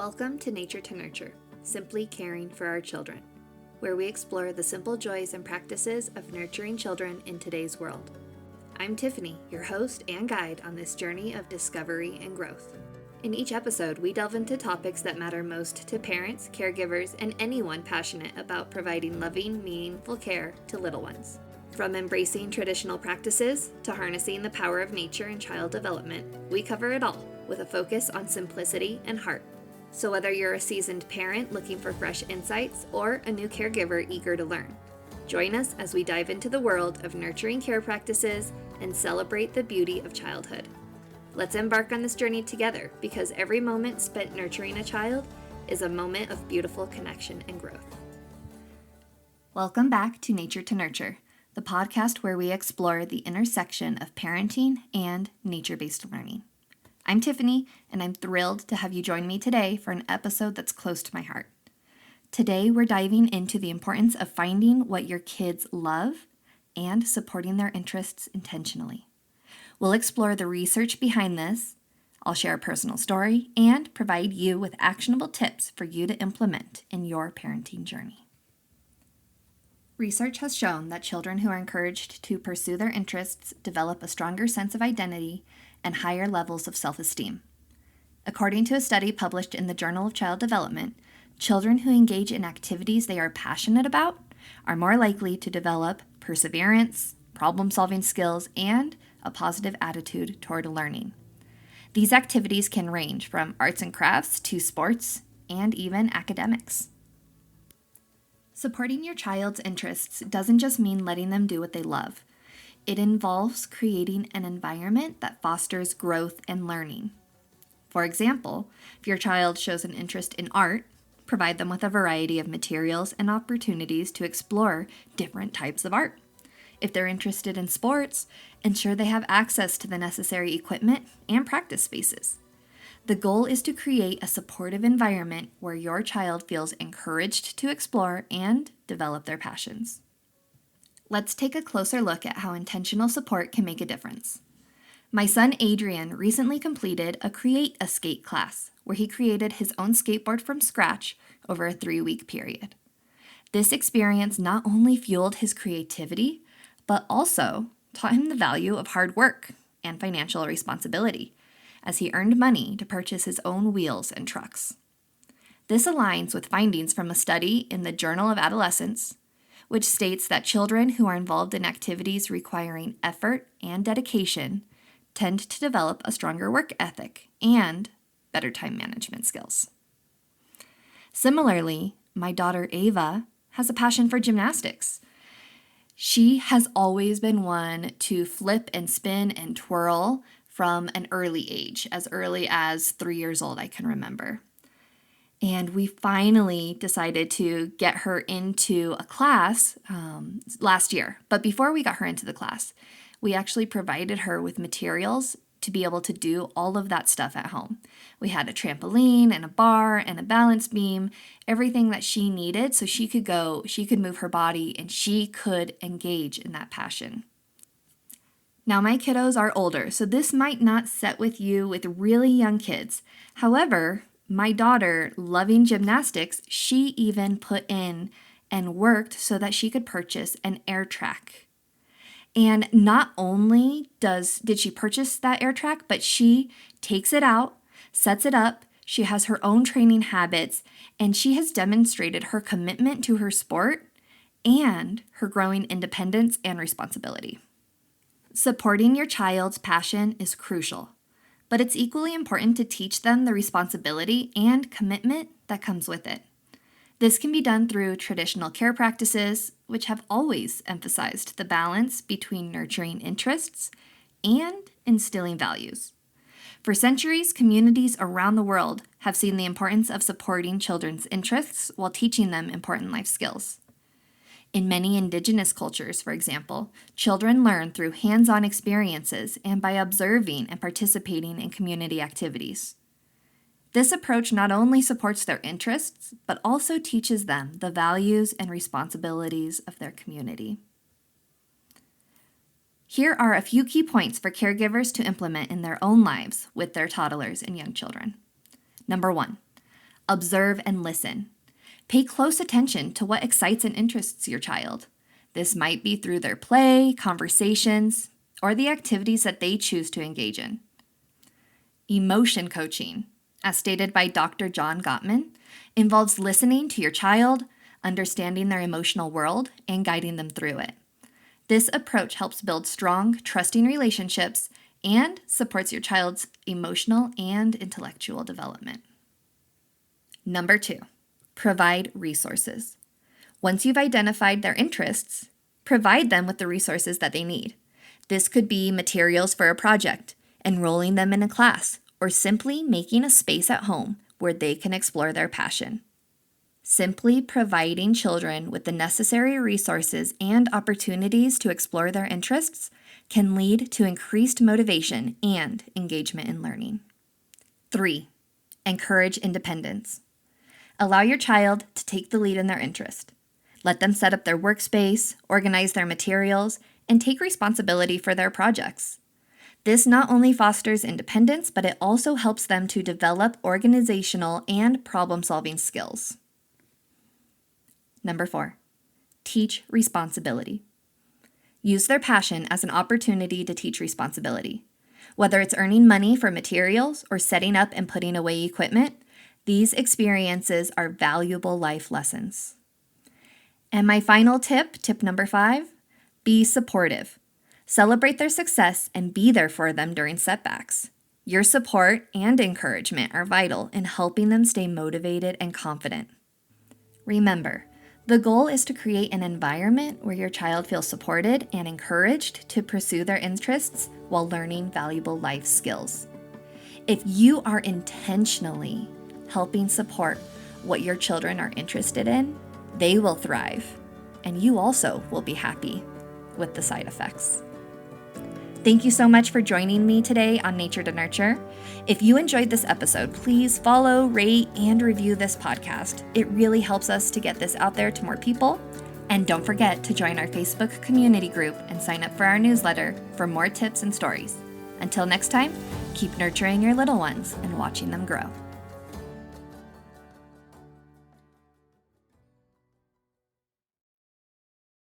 Welcome to Nature to Nurture, simply caring for our children, where we explore the simple joys and practices of nurturing children in today's world. I'm Tiffany, your host and guide on this journey of discovery and growth. In each episode, we delve into topics that matter most to parents, caregivers, and anyone passionate about providing loving, meaningful care to little ones. From embracing traditional practices to harnessing the power of nature in child development, we cover it all with a focus on simplicity and heart. So whether you're a seasoned parent looking for fresh insights or a new caregiver eager to learn, join us as we dive into the world of nurturing care practices and celebrate the beauty of childhood. Let's embark on this journey together, because every moment spent nurturing a child is a moment of beautiful connection and growth. Welcome back to Nature to Nurture, the podcast where we explore the intersection of parenting and nature-based learning. I'm Tiffany, and I'm thrilled to have you join me today for an episode that's close to my heart. Today, we're diving into the importance of finding what your kids love and supporting their interests intentionally. We'll explore the research behind this, I'll share a personal story, and provide you with actionable tips for you to implement in your parenting journey. Research has shown that children who are encouraged to pursue their interests develop a stronger sense of identity and higher levels of self-esteem. According to a study published in the Journal of Child Development, children who engage in activities they are passionate about are more likely to develop perseverance, problem-solving skills, and a positive attitude toward learning. These activities can range from arts and crafts to sports and even academics. Supporting your child's interests doesn't just mean letting them do what they love. It involves creating an environment that fosters growth and learning. For example, if your child shows an interest in art, provide them with a variety of materials and opportunities to explore different types of art. If they're interested in sports, ensure they have access to the necessary equipment and practice spaces. The goal is to create a supportive environment where your child feels encouraged to explore and develop their passions. Let's take a closer look at how intentional support can make a difference. My son Adrian recently completed a Create a Skate class, where he created his own skateboard from scratch over a 3-week period. This experience not only fueled his creativity, but also taught him the value of hard work and financial responsibility, as he earned money to purchase his own wheels and trucks. This aligns with findings from a study in the Journal of Adolescence, which states that children who are involved in activities requiring effort and dedication tend to develop a stronger work ethic and better time management skills. Similarly, my daughter Ava has a passion for gymnastics. She has always been one to flip and spin and twirl from an early age, as early as 3 years old, I can remember. And we finally decided to get her into a class last year. But before we got her into the class, we actually provided her with materials to be able to do all of that stuff at home. We had a trampoline and a bar and a balance beam, everything that she needed so she could move her body, and she could engage in that passion. Now, my kiddos are older, so this might not set with you with really young kids. However, my daughter, loving gymnastics, she even put in and worked so that she could purchase an air track. And not only did she purchase that air track, but she takes it out, sets it up, she has her own training habits, and she has demonstrated her commitment to her sport and her growing independence and responsibility. Supporting your child's passion is crucial, but it's equally important to teach them the responsibility and commitment that comes with it. This can be done through traditional care practices, which have always emphasized the balance between nurturing interests and instilling values. For centuries, communities around the world have seen the importance of supporting children's interests while teaching them important life skills. In many indigenous cultures, for example, children learn through hands-on experiences and by observing and participating in community activities. This approach not only supports their interests, but also teaches them the values and responsibilities of their community. Here are a few key points for caregivers to implement in their own lives with their toddlers and young children. Number 1, Observe and listen. Pay close attention to what excites and interests your child. This might be through their play, conversations, or the activities that they choose to engage in. Emotion coaching, as stated by Dr. John Gottman, involves listening to your child, understanding their emotional world, and guiding them through it. This approach helps build strong, trusting relationships and supports your child's emotional and intellectual development. Number 2, provide resources. Once you've identified their interests, provide them with the resources that they need. This could be materials for a project, enrolling them in a class, or simply making a space at home where they can explore their passion. Simply providing children with the necessary resources and opportunities to explore their interests can lead to increased motivation and engagement in learning. 3, encourage independence. Allow your child to take the lead in their interest. Let them set up their workspace, organize their materials, and take responsibility for their projects. This not only fosters independence, but it also helps them to develop organizational and problem-solving skills. Number 4, teach responsibility. Use their passion as an opportunity to teach responsibility. Whether it's earning money for materials or setting up and putting away equipment, these experiences are valuable life lessons. And my final tip number 5, be supportive. Celebrate their success and be there for them during setbacks. Your support and encouragement are vital in helping them stay motivated and confident. Remember, the goal is to create an environment where your child feels supported and encouraged to pursue their interests while learning valuable life skills. If you are intentionally helping support what your children are interested in, they will thrive, and you also will be happy with the side effects. Thank you so much for joining me today on Nature to Nurture. If you enjoyed this episode, please follow, rate, and review this podcast. It really helps us to get this out there to more people. And don't forget to join our Facebook community group and sign up for our newsletter for more tips and stories. Until next time, keep nurturing your little ones and watching them grow.